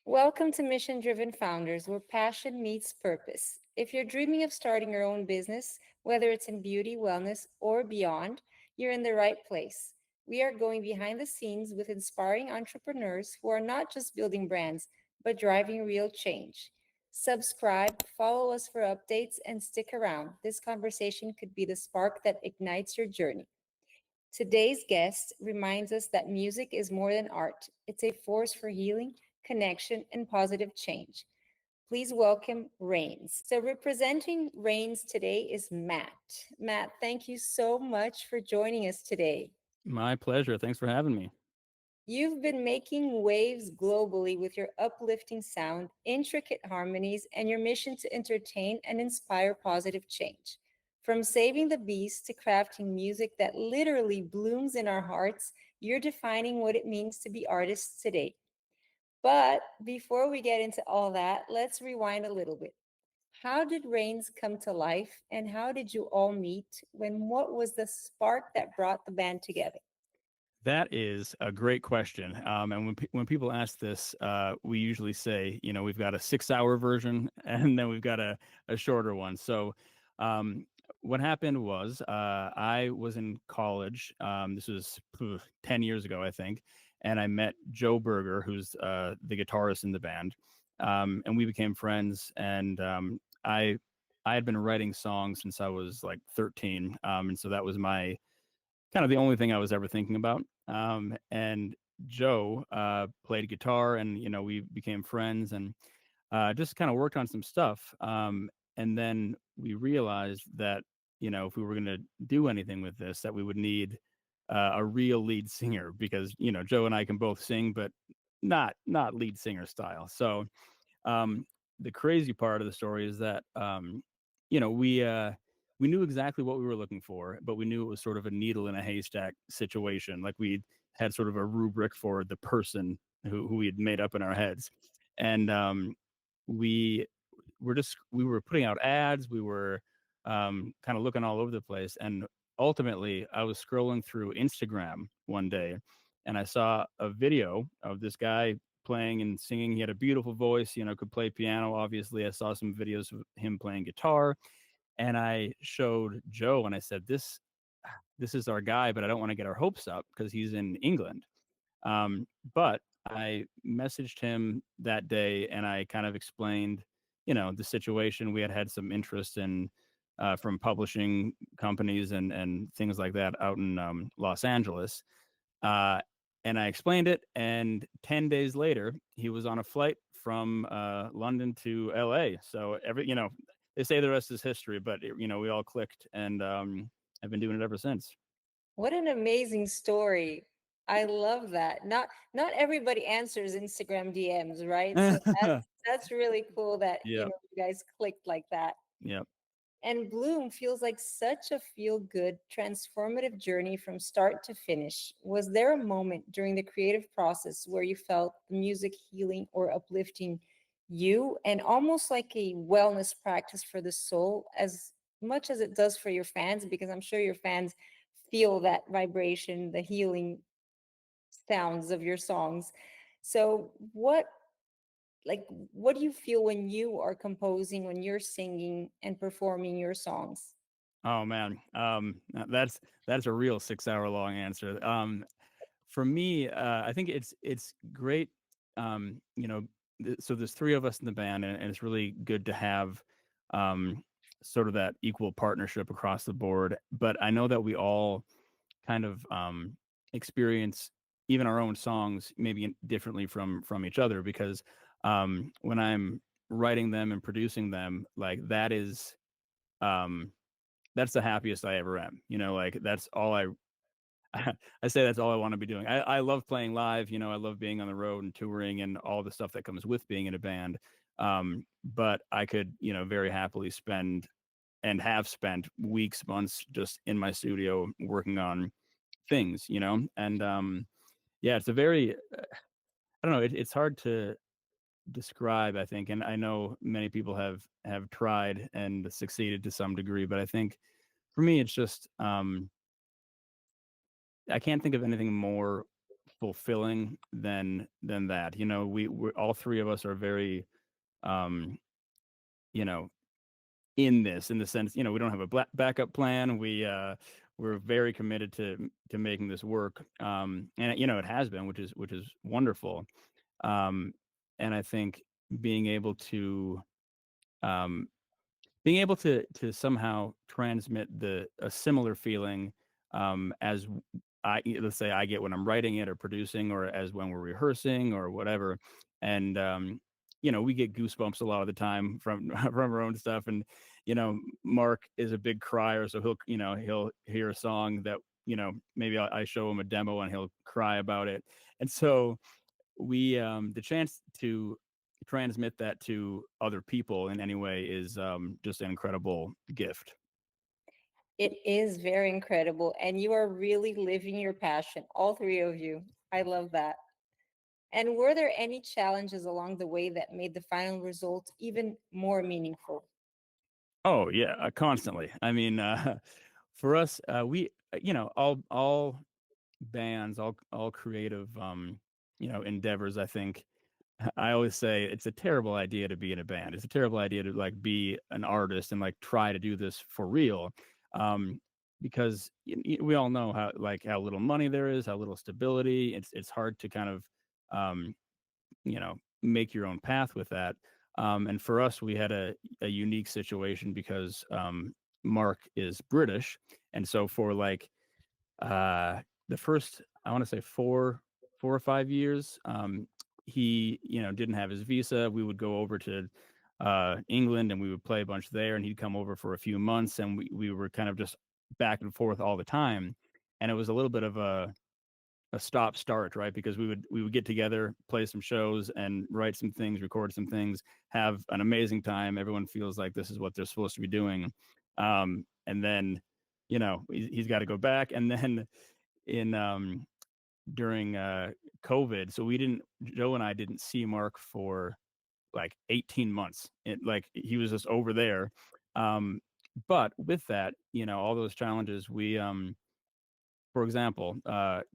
Welcome to Mission Driven Founders, where passion meets purpose. If you're dreaming of starting your own business, whether it's in beauty, wellness, or beyond, you're in the right place. We are going behind the scenes with inspiring entrepreneurs who are not just building brands, but driving real change. Subscribe, follow us for updates, and stick around. This conversation could be the spark that ignites your journey. Today's guest reminds us that music is more than art, it's a force for healing, connection, and positive change. Please welcome Rains. So, representing Rains today is Matt. Matt, thank you so much for joining us today. My pleasure. Thanks for having me. You've been making waves globally with your uplifting sound, intricate harmonies, and your mission to entertain and inspire positive change. From saving the bees to crafting music that literally blooms in our hearts, you're defining what it means to be artists today. But before we get into all that, let's rewind a little bit. How did Rains come to life, and how did you all meet? What was the spark that brought the band together? That is a great question. And when people ask this, we usually say, we've got a 6 hour version and then we've got a shorter one. So, what happened was I was in college. This was 10 years ago, I think. And I met Joe Berger, who's the guitarist in the band. And we became friends. And I had been writing songs since I was like 13. And so that was my kind of the only thing I was ever thinking about. And Joe played guitar, and we became friends, and just kind of worked on some stuff. And then we realized that if we were going to do anything with this, that we would need a real lead singer, because Joe and I can both sing, but not lead singer style. So the crazy part of the story is that you know we uh, we knew exactly what we were looking for, but we knew it was sort of a needle in a haystack situation. Like we had sort of a rubric for the person who we had made up in our heads, and we we were putting out ads. We were kind of looking all over the place, and ultimately, I was scrolling through Instagram one day, and I saw a video of this guy playing and singing. He had a beautiful voice, could play piano. Obviously, I saw some videos of him playing guitar, and I showed Joe and I said, this is our guy, but I don't want to get our hopes up because he's in England. But I messaged him that day and I kind of explained, the situation. We had had some interest in from publishing companies and things like that out in Los Angeles. Uh, and I explained it. And 10 days later, he was on a flight from London to LA. So they say the rest is history, but we all clicked, and I've been doing it ever since. What an amazing story. I love that. Not everybody answers Instagram DMs, right? So that's really cool that, Yep. you guys clicked like that. Yep. And Bloom feels like such a feel good, transformative journey from start to finish. Was there a moment during the creative process where you felt the music healing or uplifting you, and almost like a wellness practice for the soul, as much as it does for your fans? Because I'm sure your fans feel that vibration, the healing sounds of your songs. So, what do you feel when you are composing, when you're singing and performing your songs? Oh man, that's a real 6 hour long answer. For me, I think it's great. So there's three of us in the band, and it's really good to have um, sort of that equal partnership across the board. But I know that we all kind of experience even our own songs maybe differently from each other, because when I'm writing them and producing them, like um, that's the happiest I ever am. Like that's all I say that's all I want to be doing. I love playing live. I love being on the road and touring and all the stuff that comes with being in a band. But I could, very happily spend and have spent weeks, months just in my studio working on things, and yeah, it's a very, I don't know, it's hard to describe, I think, and I know many people have tried and succeeded to some degree, but I think for me, it's just I can't think of anything more fulfilling than that. You know, we all three of us are very um, you know, in this in the sense, you know, we don't have a backup plan. We're very committed to making this work. And you know, it has been, which is wonderful. Um, and I think being able to um, being able to somehow transmit the a similar feeling as let's say I get when I'm writing it or producing, or as when we're rehearsing or whatever, and you know, we get goosebumps a lot of the time from from our own stuff, and you know, Mark is a big crier, so he'll, you know, he'll hear a song that, you know, maybe I show him a demo and he'll cry about it, and so we the chance to transmit that to other people in any way is just an incredible gift. It is very incredible, and you are really living your passion, all three of you. I love that. And were there any challenges along the way that made the final result even more meaningful? Oh yeah, constantly. I mean, for us, we you know, all bands, all creative you know, endeavors, I think, I always say it's a terrible idea to be in a band. It's a terrible idea to like be an artist and like try to do this for real. Um, because we all know how, like, how little money there is, how little stability. It's hard to kind of um, you know, make your own path with that. And for us, we had a unique situation because Mark is British, and so for like the first, I want to say 4 or 5 years, he, you know, didn't have his visa. We would go over to England and we would play a bunch there, and he'd come over for a few months, and we were kind of just back and forth all the time, and it was a little bit of a stop start, right? Because we would get together, play some shows, and write some things, record some things, have an amazing time. Everyone feels like this is what they're supposed to be doing, and then, you know, he's got to go back, and then in during COVID, so we didn't Joe and I didn't see Mark for like 18 months. Like he was just over there. Um, but with that, you know, all those challenges, we for example,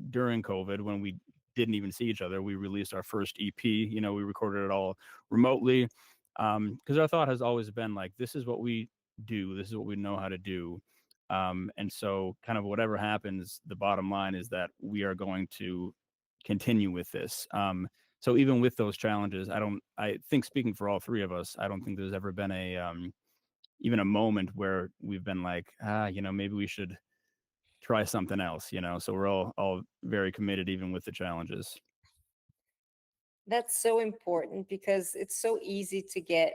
during COVID, when we didn't even see each other, we released our first EP. You know, we recorded it all remotely because our thought has always been like, this is what we do, this is what we know how to do. And so, kind of whatever happens, the bottom line is that we are going to continue with this. So even with those challenges, I think speaking for all three of us, I don't think there's ever been a even a moment where we've been like, you know, maybe we should try something else, you know. So we're all very committed even with the challenges. That's so important because it's so easy to get,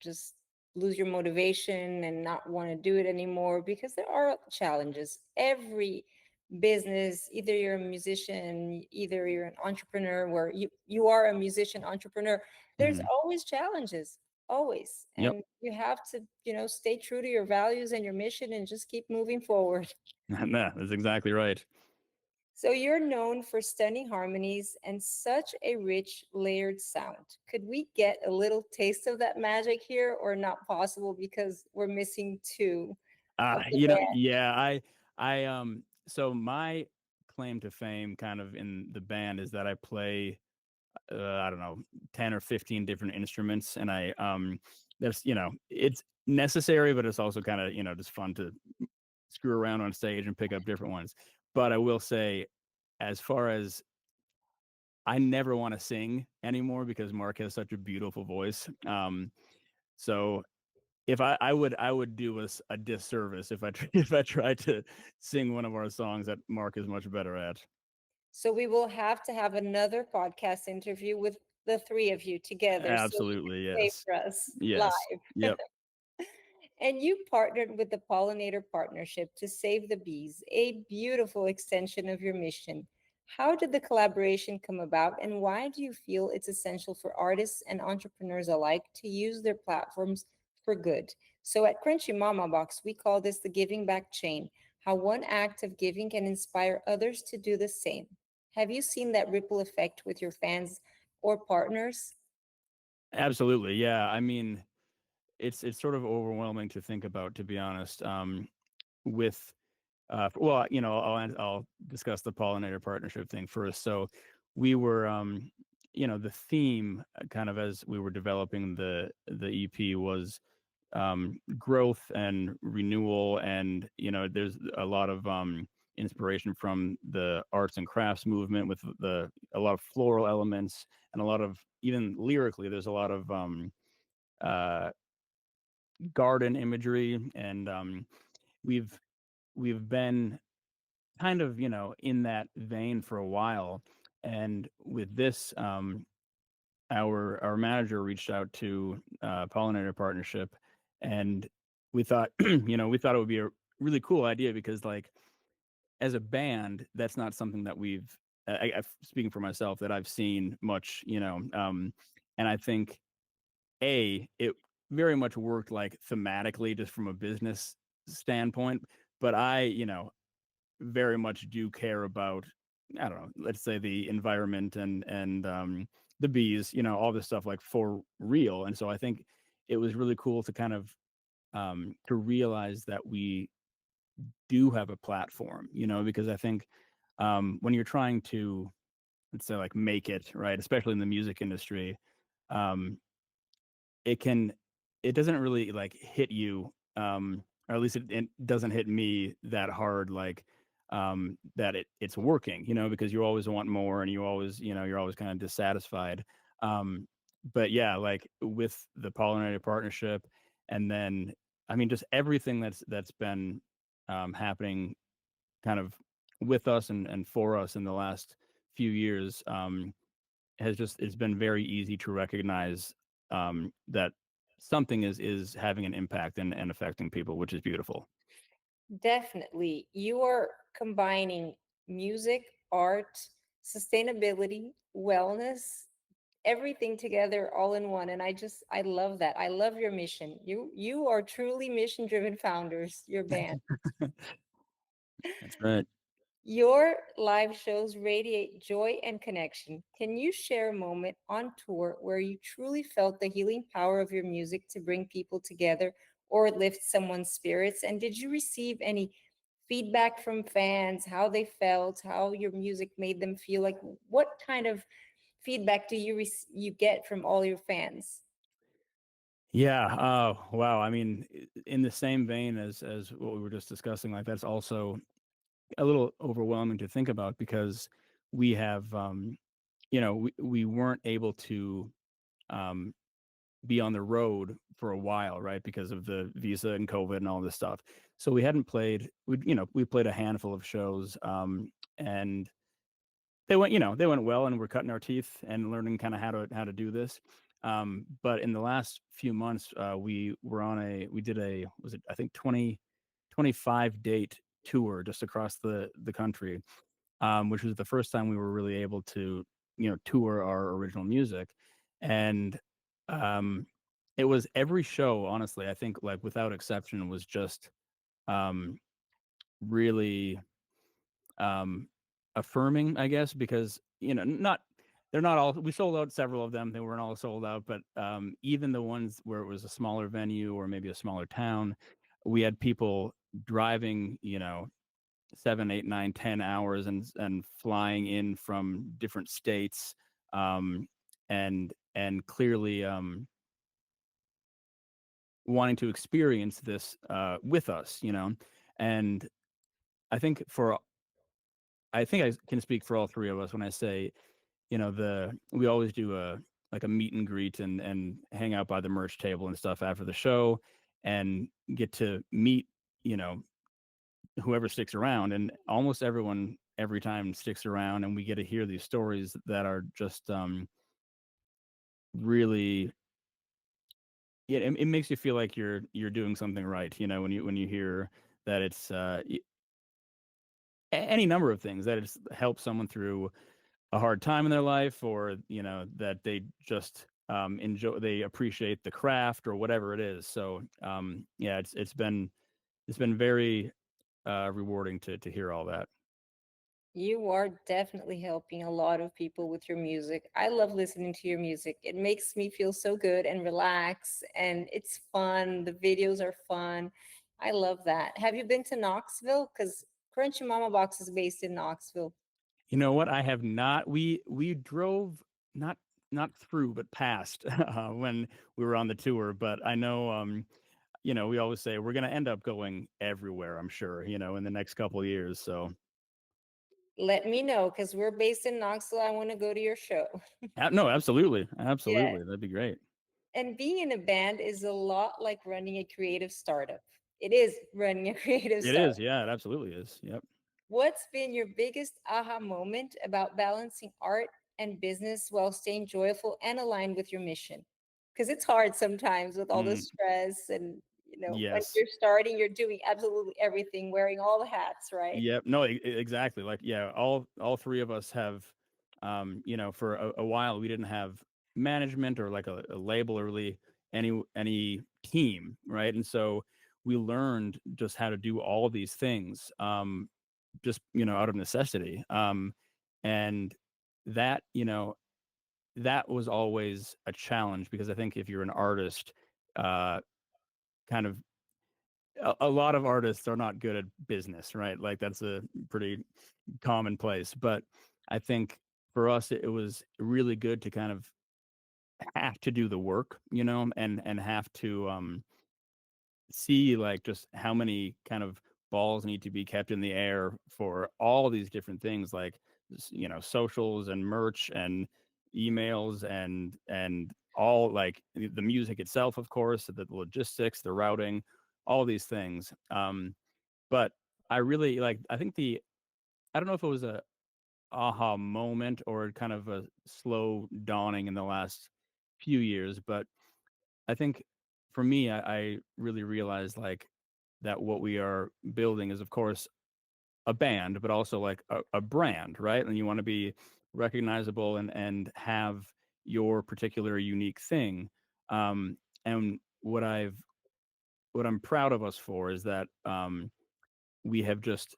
just lose your motivation and not want to do it anymore because there are challenges. Every business, either you're a musician, either you're an entrepreneur, where you are a musician entrepreneur, there's Mhm. always challenges, always. Yep. And you have to, stay true to your values and your mission and just keep moving forward. Nah, that's exactly right. So you're known for stunning harmonies and such a rich, layered sound. Could we get a little taste of that magic here, or not possible because we're missing two of the You know, band? yeah, so my claim to fame kind of in the band is that I play I don't know, 10 or 15 different instruments, and there's, you know, it's necessary, but it's also kind of, you know, just fun to screw around on stage and pick up different ones. But I will say, as far as, I never want to sing anymore because Mark has such a beautiful voice. So if I would do us a disservice if if I tried to sing one of our songs that Mark is much better at. So we will have to have another podcast interview with the three of you together so you can Absolutely, play yes, for us yes, live. yep. And you partnered with the Pollinator Partnership to save the bees, a beautiful extension of your mission. How did the collaboration come about, and why do you feel it's essential for artists and entrepreneurs alike to use their platforms for good? So at Crunchy Mama Box, we call this the giving back chain, how one act of giving can inspire others to do the same. Have you seen that ripple effect with your fans or partners? Absolutely, yeah. I mean, it's sort of overwhelming to think about, to be honest. With well, I'll discuss the Pollinator Partnership thing first. So we were, the theme kind of as we were developing the EP was growth and renewal, and there's a lot of inspiration from the arts and crafts movement with the a lot of floral elements and a lot of even lyrically. There's a lot of uh, garden imagery, and we've we've been kind of in that vein for a while. And with this, our manager reached out to Pollinator Partnership, and we thought we thought it would be a really cool idea because, like, as a band, that's not something that we've speaking for myself, that I've seen much, and I think it very much worked, like, thematically, just from a business standpoint. But I very much do care about, I don't know, let's say the environment and the bees, all this stuff, like, for real. And so I think it was really cool to kind of to realize that we do have a platform, because I think when you're trying to, let's say, like, make it right, especially in the music industry, um, it can it doesn't really, like, hit you, or at least it doesn't hit me that hard, like, that it's working, because you always want more, and you're always kind of dissatisfied. But yeah, like, with the Pollinator Partnership, and then, I mean, just everything that's been happening kind of with us and for us in the last few years, it's been very easy to recognize that something is having an impact and affecting people, which is beautiful. Definitely. You are combining music, art, sustainability, wellness, everything together all in one. And I love that. I love your mission. You are truly mission driven founders, your band. That's right. Your live shows radiate joy and connection. Can you share a moment on tour where you truly felt the healing power of your music to bring people together or lift someone's spirits? And did you receive any feedback from fans, how they felt, how your music made them feel? Like, what kind of feedback do you get from all your fans? Yeah. Oh, wow. I mean, in the same vein as what we were just discussing, like, that's also a little overwhelming to think about, because we have, we weren't able to um, be on the road for a while, right? Because of the visa and COVID and all this stuff. So we hadn't played. We played a handful of shows, and they went well, and we're cutting our teeth and learning kind of how to do this. But in the last few months, we did a, was it, I think, 25 date tour just across the country, which was the first time we were really able to tour our original music. And um, it was every show, honestly, I think, like, without exception, was just um, really um, affirming, I guess, because not they're not all, we sold out several of them, they weren't all sold out, but even the ones where it was a smaller venue or maybe a smaller town, we had people driving 7, 8, 9, 10 hours, and flying in from different states, um, and clearly wanting to experience this with us, and I think for I think I can speak for all three of us when I say, the we always do a, like, a meet and greet, and hang out by the merch table and stuff after the show, and get to meet, you know, whoever sticks around, and almost everyone every time sticks around, and we get to hear these stories that are just really, yeah, it makes you feel like you're doing something right, when you hear that it's any number of things, that it's helped someone through a hard time in their life, or that they just they appreciate the craft, or whatever it is. So yeah, it's been very rewarding to hear all that. You are definitely helping a lot of people with your music. I love listening to your music. It makes me feel so good and relax, and it's fun. The videos are fun. I love that. Have you been to Knoxville? Because Crunchy Mama Box is based in Knoxville. You know what? I have not. We drove not not through, but past when we were on the tour. But I know, we always say we're going to end up going everywhere. I'm sure, in the next couple of years. So Let me know because we're based in Knoxville. I want to go to your show. no, absolutely, Yeah. absolutely, that'd be great. And being in a band is a lot like running a creative startup. It is running a creative It startup. is, yeah, it absolutely is. Yep. What's been your biggest aha moment about balancing art and business while staying joyful and aligned with your mission? Because it's hard sometimes with all the Mm, stress and when yes. you're starting, you're doing absolutely everything, wearing all the hats, right? Yep. No, exactly. Like, yeah, all three of us have, for a while we didn't have management or like a label or really any team, right? And so we learned just how to do all these things, just out of necessity. And that that was always a challenge because I think if you're an artist, uh, kind of a lot of artists are not good at business, right? Like that's a pretty commonplace. But I think for us, it was really good to kind of have to do the work, and have to see like just how many kind of balls need to be kept in the air for all these different things, like socials and merch and emails and all like the music itself, of course, the logistics, the routing, all these things. But I really like. I think the I don't know if it was a aha moment or kind of a slow dawning in the last few years, but I think for me, I really realized like that what we are building is, of course, a band, but also like a brand, right? And you want to be recognizable and have your particular unique thing. And what I'm proud of us for is that we have just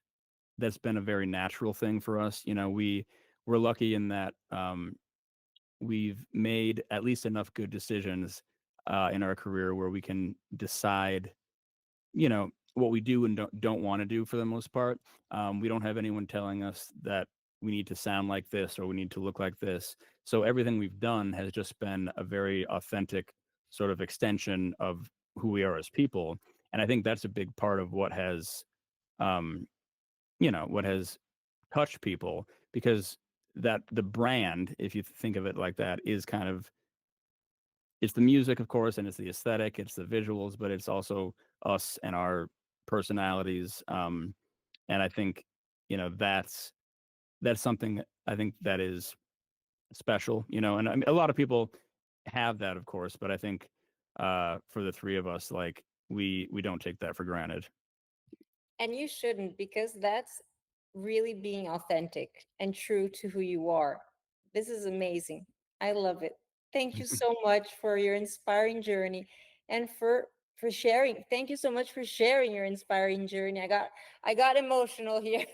that's been a very natural thing for us. We're lucky in that we've made at least enough good decisions in our career where we can decide, what we do and don't want to do for the most part. We don't have anyone telling us that we need to sound like this or we need to look like this. So everything we've done has just been a very authentic sort of extension of who we are as people. And I think that's a big part of um, what has touched people because that the brand, if you think of it like that, is kind of it's the music, of course, and it's the aesthetic, it's the visuals, but it's also us and our personalities. And I think, that's something I think that is special, and I mean, a lot of people have that, of course, but I think for the three of us, like we don't take that for granted. And you shouldn't, because that's really being authentic and true to who you are. This is amazing. I love it. Thank you so much for your inspiring journey and for sharing. Thank you so much for sharing your inspiring journey. I got emotional here.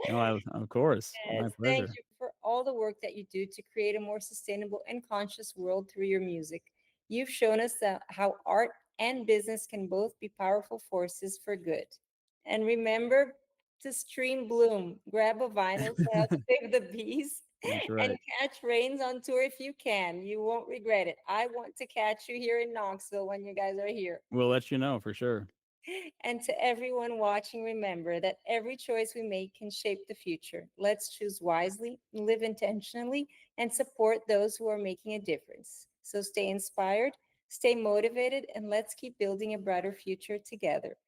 No, of course, my Yes, thank pleasure. you for all the work that you do to create a more sustainable and conscious world through your music. You've shown us that how art and business can both be powerful forces for good. And remember to stream Bloom, grab a vinyl to help save the bees, That's and right. catch Rains on tour if you can. You won't regret it. I want to catch you here in Knoxville when you guys are here. We'll let you know for sure. And to everyone watching, remember that every choice we make can shape the future. Let's choose wisely, live intentionally, and support those who are making a difference. So stay inspired, stay motivated, and let's keep building a brighter future together.